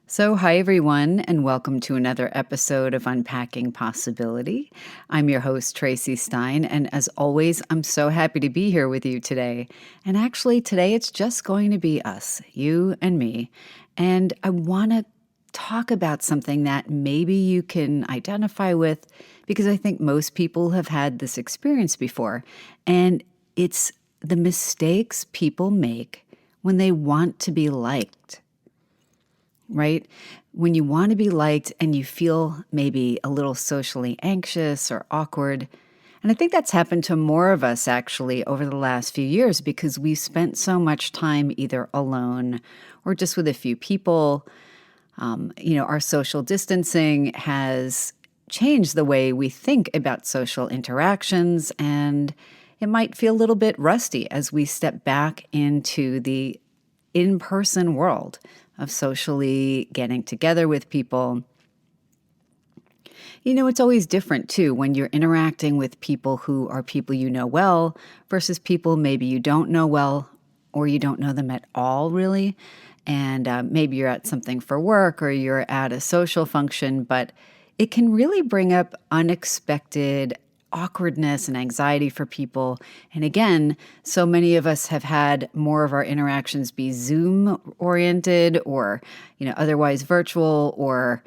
Hi everyone, and welcome to another episode of Unpacking Possibility. I'm your host, Traci Stein, and as always, I'm so happy to be here with you today. And actually, today it's just going to be us, you and me. And I want to talk about something that maybe you can identify with because I think most people have had this experience before. And it's the mistakes people make when they want to be liked. Right? When you want to be liked and you feel maybe a little socially anxious or awkward. And I think that's happened to more of us actually over the last few years because we've spent so much time either alone or just with a few people. Our social distancing has changed the way we think about social interactions, and it might feel a little bit rusty as we step back into the in-person world of socially getting together with people. It's always different too when you're interacting with people who are people you know well versus people maybe you don't know well or you don't know them at all, really. And maybe you're at something for work or you're at a social function, but it can really bring up unexpected awkwardness and anxiety for people. And again, so many of us have had more of our interactions be Zoom oriented or, otherwise virtual or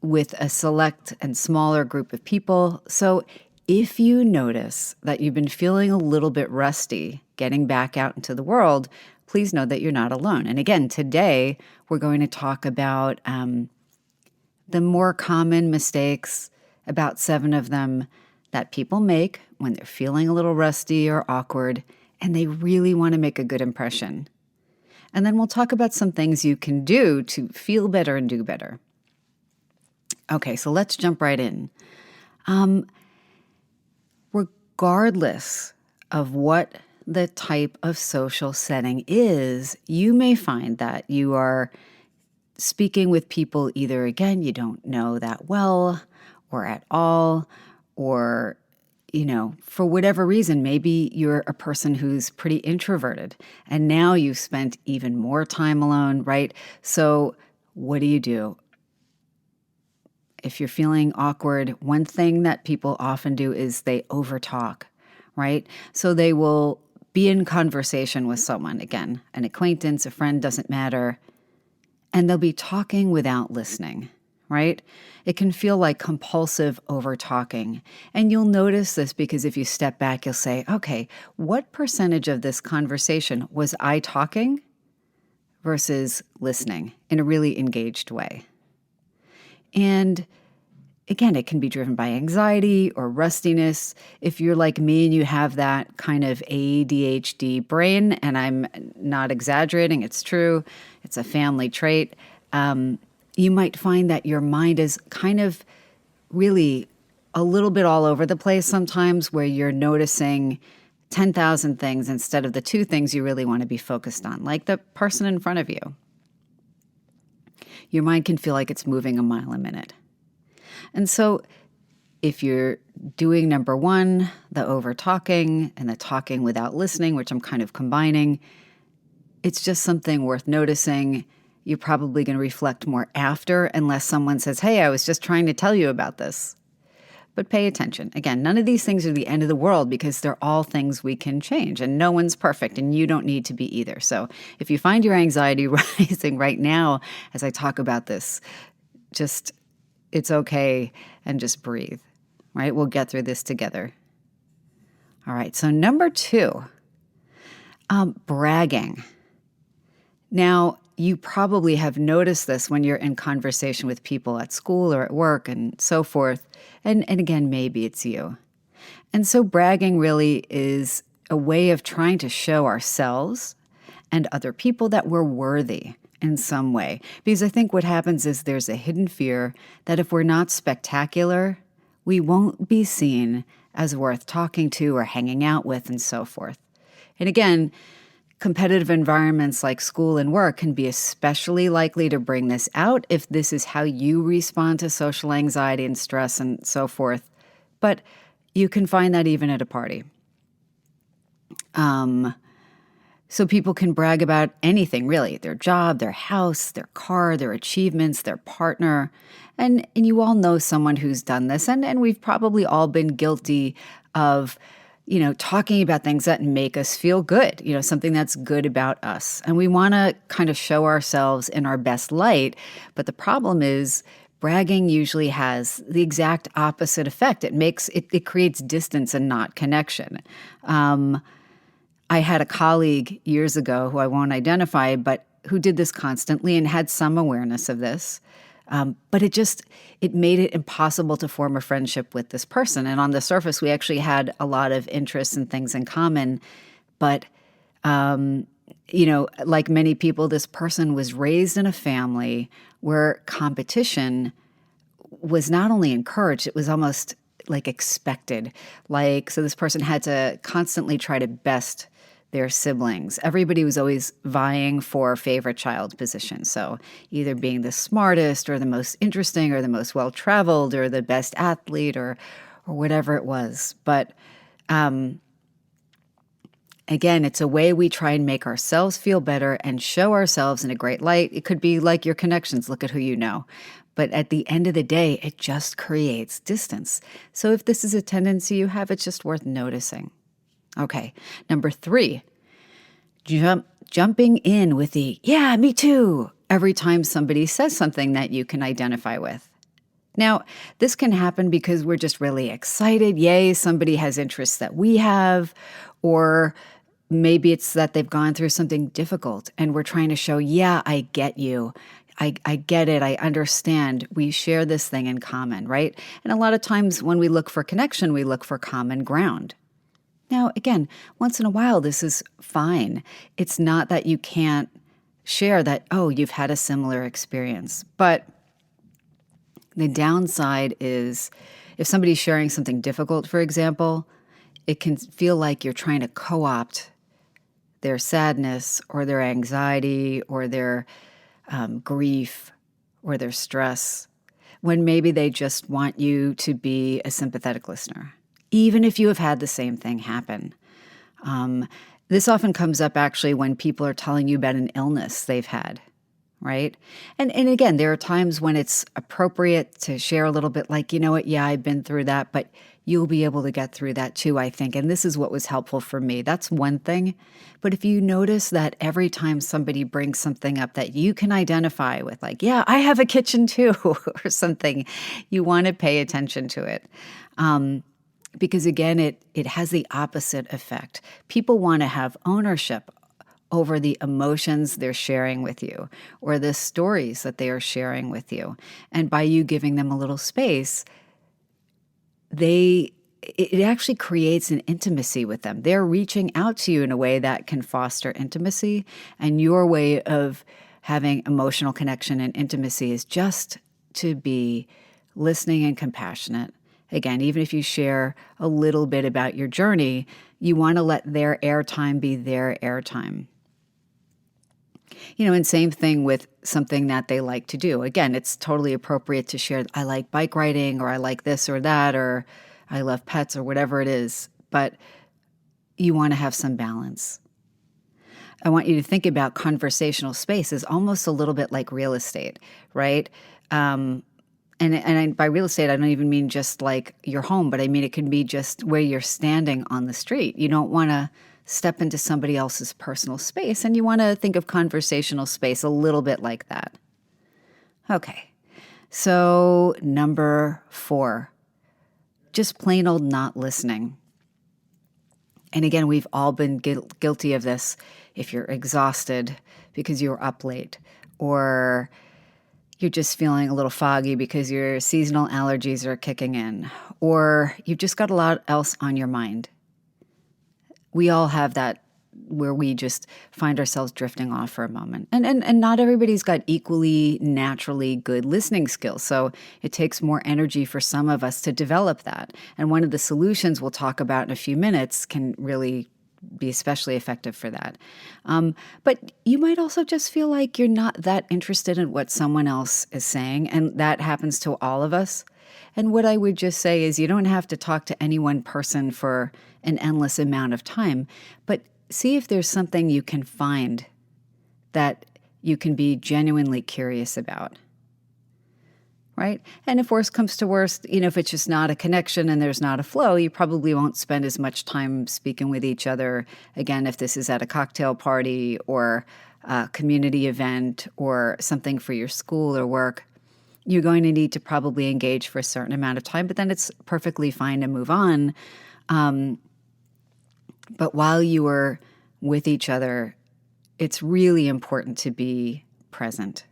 with a select and smaller group of people. So if you notice that you've been feeling a little bit rusty getting back out into the world, please know that you're not alone. And again, today we're going to talk about the more common mistakes, about 7 of them, that people make when they're feeling a little rusty or awkward and they really want to make a good impression. And then we'll talk about some things you can do to feel better and do better. Okay, so let's jump right in. Regardless of what the type of social setting is, you may find that you are speaking with people either, again, you don't know that well or at all, or, for whatever reason, maybe you're a person who's pretty introverted and now you've spent even more time alone, right? So what do? If you're feeling awkward, one thing that people often do is they overtalk, right? So they will be in conversation with someone, again, an acquaintance, a friend, doesn't matter, and they'll be talking without listening, right? It can feel like compulsive over-talking. And you'll notice this because if you step back, you'll say, okay, what percentage of this conversation was I talking versus listening in a really engaged way? And again, it can be driven by anxiety or rustiness. If you're like me and you have that kind of ADHD brain, and I'm not exaggerating, it's true, it's a family trait, you might find that your mind is kind of really a little bit all over the place sometimes, where you're noticing 10,000 things instead of the 2 things you really want to be focused on, like the person in front of you. Your mind can feel like it's moving a mile a minute. And so if you're doing number 1, the over talking and the talking without listening, which I'm kind of combining, it's just something worth noticing. You're probably going to reflect more after unless someone says, hey, I was just trying to tell you about this. But pay attention. Again, none of these things are the end of the world because they're all things we can change, and no one's perfect and you don't need to be either. So if you find your anxiety rising right now as I talk about this, it's okay and just breathe, right? We'll get through this together. All right, so number 2, bragging. Now, you probably have noticed this when you're in conversation with people at school or at work and so forth. And again, maybe it's you. And so bragging really is a way of trying to show ourselves and other people that we're worthy in some way. Because I think what happens is there's a hidden fear that if we're not spectacular, we won't be seen as worth talking to or hanging out with and so forth. And again, competitive environments like school and work can be especially likely to bring this out if this is how you respond to social anxiety and stress and so forth. But you can find that even at a party. So people can brag about anything, really, their job, their house, their car, their achievements, their partner. And you all know someone who's done this, and we've probably all been guilty of, talking about things that make us feel good, something that's good about us. And we want to kind of show ourselves in our best light. But the problem is, bragging usually has the exact opposite effect. It creates distance and not connection. I had a colleague years ago who I won't identify, but who did this constantly and had some awareness of this. But it made it impossible to form a friendship with this person. And on the surface, we actually had a lot of interests and things in common. But, like many people, this person was raised in a family where competition was not only encouraged, it was almost like expected. So this person had to constantly try to best their siblings. Everybody was always vying for favorite child position. So either being the smartest or the most interesting or the most well-traveled or the best athlete or whatever it was. But again, it's a way we try and make ourselves feel better and show ourselves in a great light. It could be like your connections. Look at who you know. But at the end of the day, it just creates distance. So if this is a tendency you have, it's just worth noticing. Okay, number 3, jumping in with the, yeah, me too, every time somebody says something that you can identify with. Now, this can happen because we're just really excited. Yay, somebody has interests that we have, or maybe it's that they've gone through something difficult and we're trying to show, yeah, I get you. I get it. I understand. We share this thing in common, right? And a lot of times when we look for connection, we look for common ground. Now, again, once in a while, this is fine. It's not that you can't share that, oh, you've had a similar experience. But the downside is if somebody's sharing something difficult, for example, it can feel like you're trying to co-opt their sadness or their anxiety or their grief or their stress, when maybe they just want you to be a sympathetic listener, even if you have had the same thing happen. This often comes up actually when people are telling you about an illness they've had, right? And again, there are times when it's appropriate to share a little bit like, you know what, yeah, I've been through that, but you'll be able to get through that too, I think. And this is what was helpful for me. That's one thing. But if you notice that every time somebody brings something up that you can identify with, like, yeah, I have a kitchen too, or something, you want to pay attention to it. Because again, it has the opposite effect. People want to have ownership over the emotions they're sharing with you or the stories that they are sharing with you. And by you giving them a little space, it actually creates an intimacy with them. They're reaching out to you in a way that can foster intimacy. And your way of having emotional connection and intimacy is just to be listening and compassionate. Again, even if you share a little bit about your journey, you want to let their airtime be their airtime. And same thing with something that they like to do. Again, it's totally appropriate to share, I like bike riding, or I like this or that, or I love pets, or whatever it is. But you want to have some balance. I want you to think about conversational space as almost a little bit like real estate, right? And by real estate, I don't even mean just like your home, but I mean it can be just where you're standing on the street. You don't want to step into somebody else's personal space, and you want to think of conversational space a little bit like that. Okay, so number 4, just plain old not listening. And again, we've all been guilty of this. If you're exhausted because you were up late, or you're just feeling a little foggy because your seasonal allergies are kicking in, or you've just got a lot else on your mind. We all have that where we just find ourselves drifting off for a moment. And not everybody's got equally naturally good listening skills. So it takes more energy for some of us to develop that. And one of the solutions we'll talk about in a few minutes can really be especially effective for that. But you might also just feel like you're not that interested in what someone else is saying, and that happens to all of us. And what I would just say is you don't have to talk to any one person for an endless amount of time, but see if there's something you can find that you can be genuinely curious about, right? And if worst comes to worst, if it's just not a connection and there's not a flow, you probably won't spend as much time speaking with each other. Again, if this is at a cocktail party or a community event or something for your school or work, you're going to need to probably engage for a certain amount of time, but then it's perfectly fine to move on. But while you are with each other, it's really important to be present.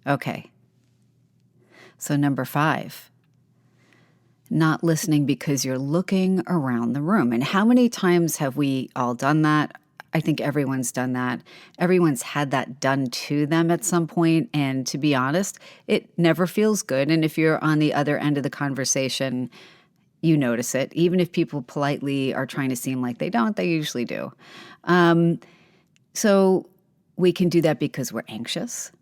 Okay. So number 5, not listening because you're looking around the room. And how many times have we all done that? I think everyone's done that. Everyone's had that done to them at some point. And to be honest, it never feels good. And if you're on the other end of the conversation, you notice it. Even if people politely are trying to seem like they don't, they usually do. So we can do that because we're anxious.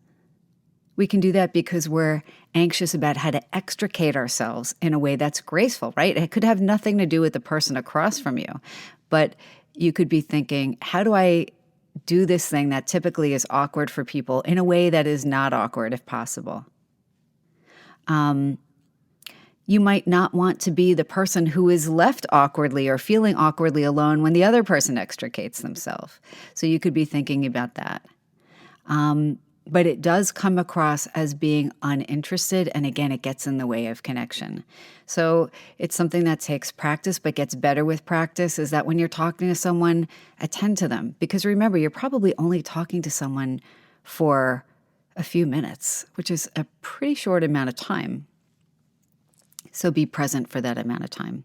We can do that because we're anxious about how to extricate ourselves in a way that's graceful, right? It could have nothing to do with the person across from you, but you could be thinking, how do I do this thing that typically is awkward for people in a way that is not awkward if possible? You might not want to be the person who is left awkwardly or feeling awkwardly alone when the other person extricates themselves. So you could be thinking about that. But it does come across as being uninterested, and again, it gets in the way of connection. So it's something that takes practice, but gets better with practice, is that when you're talking to someone, attend to them. Because remember, you're probably only talking to someone for a few minutes, which is a pretty short amount of time. So be present for that amount of time.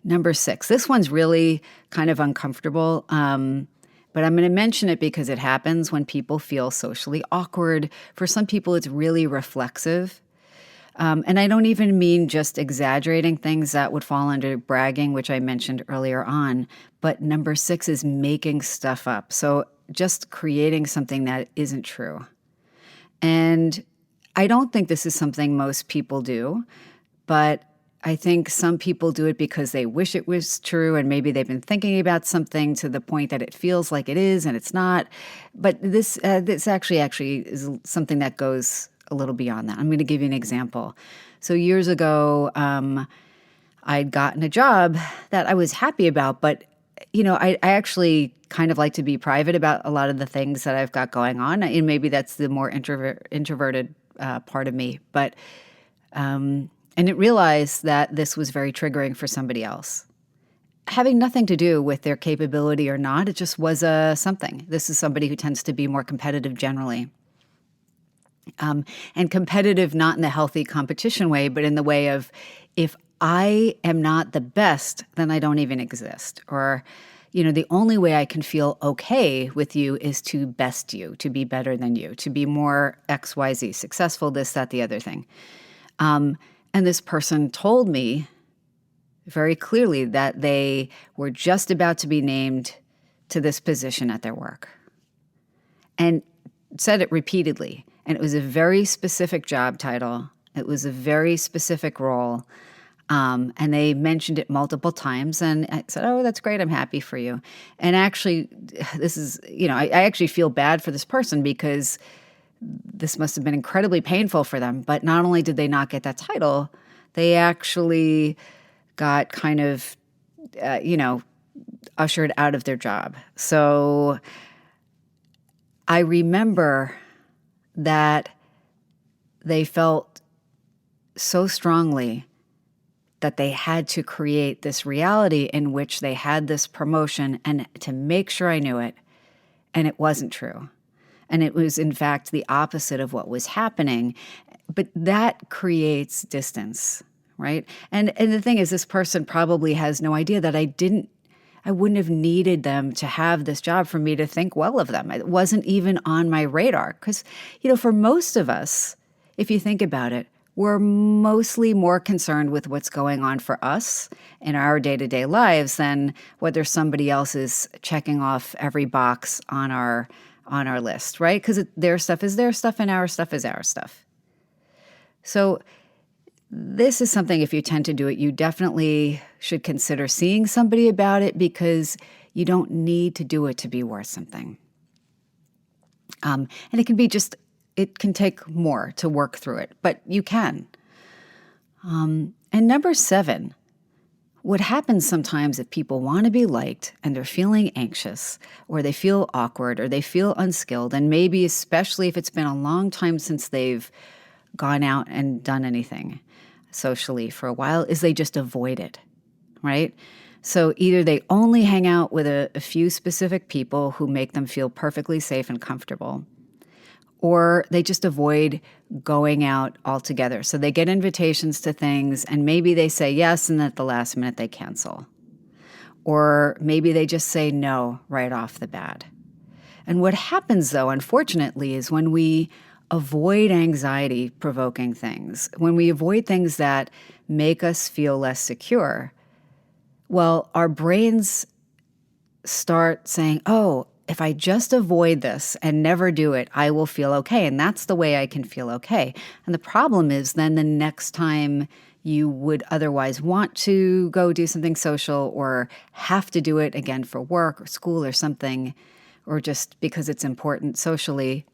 Number 6, this one's really kind of uncomfortable. But I'm going to mention it because it happens when people feel socially awkward. For some people, it's really reflexive. And I don't even mean just exaggerating things that would fall under bragging, which I mentioned earlier on. But number 6 is making stuff up. So just creating something that isn't true. And I don't think this is something most people do, but I think some people do it because they wish it was true, and maybe they've been thinking about something to the point that it feels like it is and it's not. But this actually is something that goes a little beyond that. I'm going to give you an example. So years ago, I'd gotten a job that I was happy about, but I actually kind of like to be private about a lot of the things that I've got going on, and maybe that's the more introverted part of me, but. And it realized that this was very triggering for somebody else. Having nothing to do with their capability or not, it just was something. This is somebody who tends to be more competitive generally. And competitive not in the healthy competition way, but in the way of, if I am not the best, then I don't even exist. Or, the only way I can feel okay with you is to best you, to be better than you, to be more XYZ, successful, this, that, the other thing. And this person told me very clearly that they were just about to be named to this position at their work, and said it repeatedly. And it was a very specific job title. It was a very specific role. And they mentioned it multiple times. And I said, oh, that's great. I'm happy for you. And actually, this is, I actually feel bad for this person because this must have been incredibly painful for them. But not only did they not get that title, they actually got kind of, ushered out of their job. So I remember that they felt so strongly that they had to create this reality in which they had this promotion, and to make sure I knew it. And it wasn't true. And it was, in fact, the opposite of what was happening. But that creates distance, right? And the thing is, this person probably has no idea that I wouldn't have needed them to have this job for me to think well of them. It wasn't even on my radar. Because, for most of us, if you think about it, we're mostly more concerned with what's going on for us in our day-to-day lives than whether somebody else is checking off every box on our list, right? Because their stuff is their stuff and our stuff is our stuff. So this is something, if you tend to do it, you definitely should consider seeing somebody about it, because you don't need to do it to be worth something. And it can take more to work through it, but you can. And number 7, what happens sometimes if people want to be liked and they're feeling anxious, or they feel awkward, or they feel unskilled, and maybe especially if it's been a long time since they've gone out and done anything socially for a while, is they just avoid it, right? So either they only hang out with a few specific people who make them feel perfectly safe and comfortable, or they just avoid going out altogether. So they get invitations to things, and maybe they say yes, and at the last minute they cancel. Or maybe they just say no right off the bat. And what happens, though, unfortunately, is when we avoid anxiety-provoking things, when we avoid things that make us feel less secure, well, our brains start saying, oh, if I just avoid this and never do it, I will feel okay. And that's the way I can feel okay. And the problem is then the next time you would otherwise want to go do something social, or have to do it again for work or school or something, or just because it's important socially,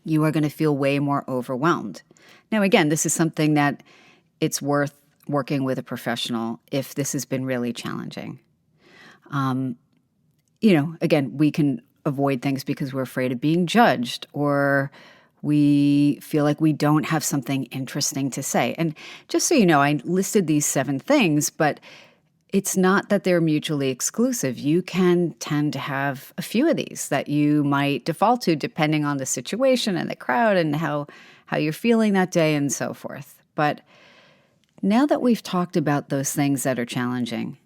you are going to feel way more overwhelmed. Now, again, this is something that it's worth working with a professional if this has been really challenging. Again, we can avoid things because we're afraid of being judged, or we feel like we don't have something interesting to say. And just so you know, I listed these 7 things, but it's not that they're mutually exclusive. You can tend to have a few of these that you might default to depending on the situation and the crowd and how you're feeling that day and so forth. But now that we've talked about those things that are challenging,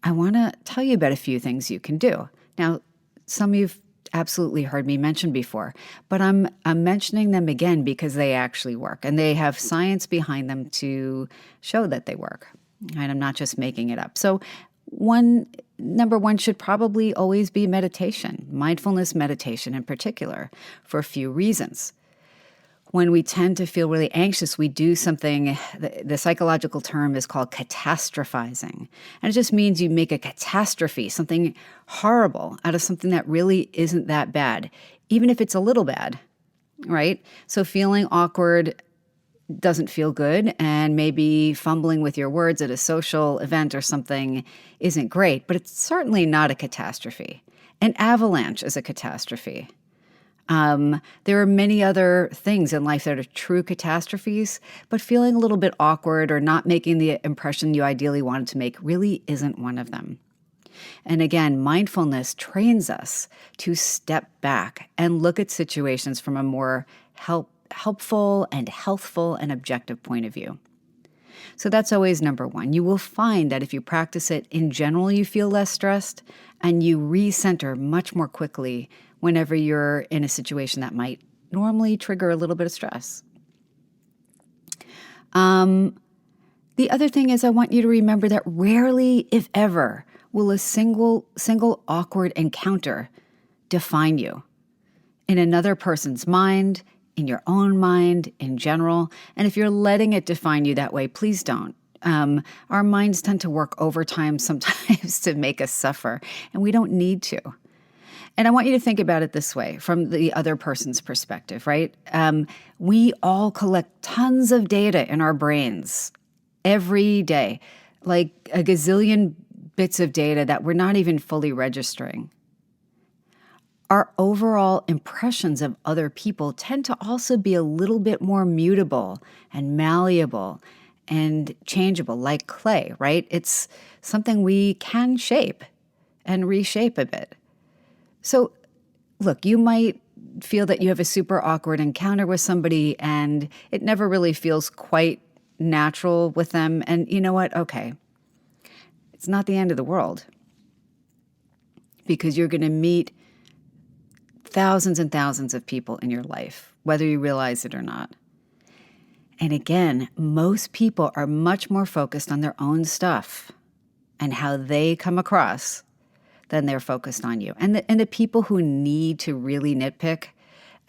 I want to tell you about a few things you can do. Now, some you've absolutely heard me mention before, but I'm mentioning them again because they actually work, and they have science behind them to show that they work. And I'm not just making it up. So number 1 should probably always be meditation, mindfulness meditation in particular, for a few reasons. When we tend to feel really anxious, we do something, the psychological term is called catastrophizing. And it just means you make a catastrophe, something horrible, out of something that really isn't that bad, even if it's a little bad, right? So feeling awkward doesn't feel good, and maybe fumbling with your words at a social event or something isn't great, but it's certainly not a catastrophe. An avalanche is a catastrophe. There are many other things in life that are true catastrophes, but feeling a little bit awkward or not making the impression you ideally wanted to make really isn't one of them. And again, mindfulness trains us to step back and look at situations from a more helpful and healthful and objective point of view. So that's always number 1. You will find that if you practice it, in general, you feel less stressed, and you recenter much more quickly whenever you're in a situation that might normally trigger a little bit of stress. The other thing is, I want you to remember that rarely, if ever, will a single awkward encounter define you. In another person's mind, in your own mind, in general. And if you're letting it define you that way, please don't. Our minds tend to work overtime sometimes to make us suffer, and we don't need to. And I want you to think about it this way, from the other person's perspective, right? We all collect tons of data in our brains every day, like a gazillion bits of data that we're not even fully registering. Our overall impressions of other people tend to also be a little bit more mutable and malleable and changeable, like clay, right? It's something we can shape and reshape a bit. So, look, you might feel that you have a super awkward encounter with somebody and it never really feels quite natural with them. And you know what? Okay, it's not the end of the world, because you're going to meet thousands and thousands of people in your life, whether you realize it or not. And again, most people are much more focused on their own stuff and how they come across than they're focused on you. And the people who need to really nitpick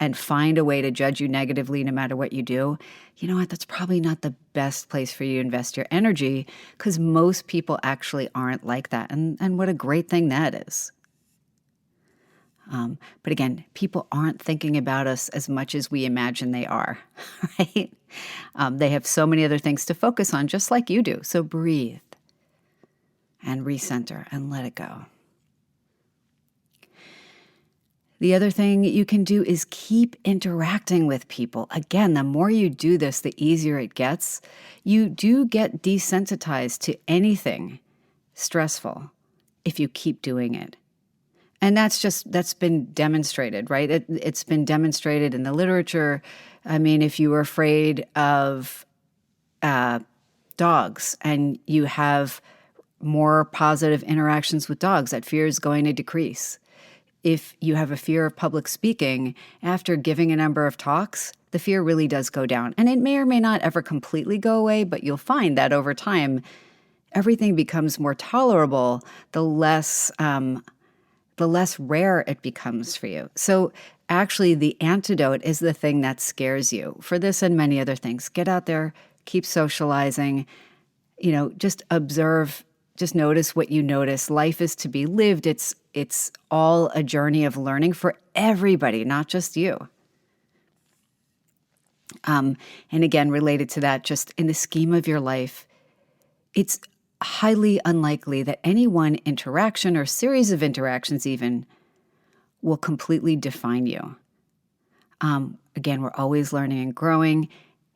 and find a way to judge you negatively no matter what you do, you know what? That's probably not the best place for you to invest your energy, because most people actually aren't like that. And what a great thing that is. But again, people aren't thinking about us as much as we imagine they are, right? They have so many other things to focus on, just like you do. So breathe and recenter and let it go. The other thing you can do is keep interacting with people. Again, the more you do this, the easier it gets. You do get desensitized to anything stressful if you keep doing it. And that's been demonstrated, right? It's been demonstrated in the literature. I mean, if you were afraid of dogs and you have more positive interactions with dogs, that fear is going to decrease. If you have a fear of public speaking, after giving a number of talks, the fear really does go down. And it may or may not ever completely go away, but you'll find that over time, everything becomes more tolerable, the less rare it becomes for you. So actually, the antidote is the thing that scares you. For this and many other things, get out there, keep socializing, just observe, just notice what you notice. Life is to be lived. It's all a journey of learning for everybody, not just you. And again, related to that, just in the scheme of your life, it's highly unlikely that any one interaction or series of interactions even will completely define you. Again, we're always learning and growing.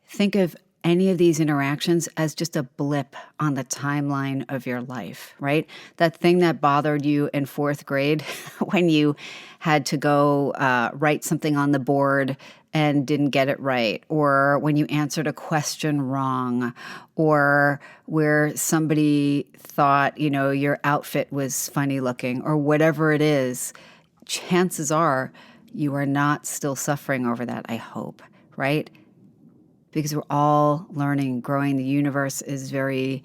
Think of any of these interactions as just a blip on the timeline of your life, right? That thing that bothered you in fourth grade when you had to go write something on the board and didn't get it right, or when you answered a question wrong, or where somebody thought, your outfit was funny looking, or whatever it is, chances are you are not still suffering over that, I hope, right? Because we're all learning, growing. The universe is very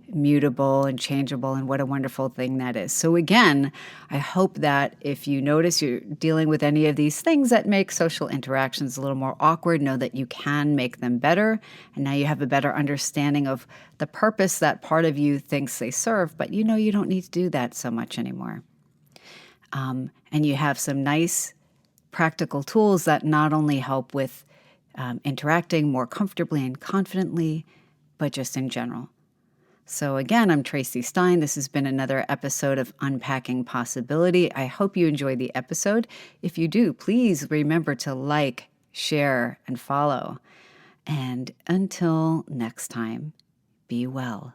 mutable and changeable, and what a wonderful thing that is. So again, I hope that if you notice you're dealing with any of these things that make social interactions a little more awkward, know that you can make them better, and now you have a better understanding of the purpose that part of you thinks they serve, but you don't need to do that so much anymore. And you have some nice practical tools that not only help with interacting more comfortably and confidently, but just in general. So again, I'm Traci Stein. This has been another episode of Unpacking Possibility. I hope you enjoyed the episode. If you do, please remember to like, share, and follow. And until next time, be well.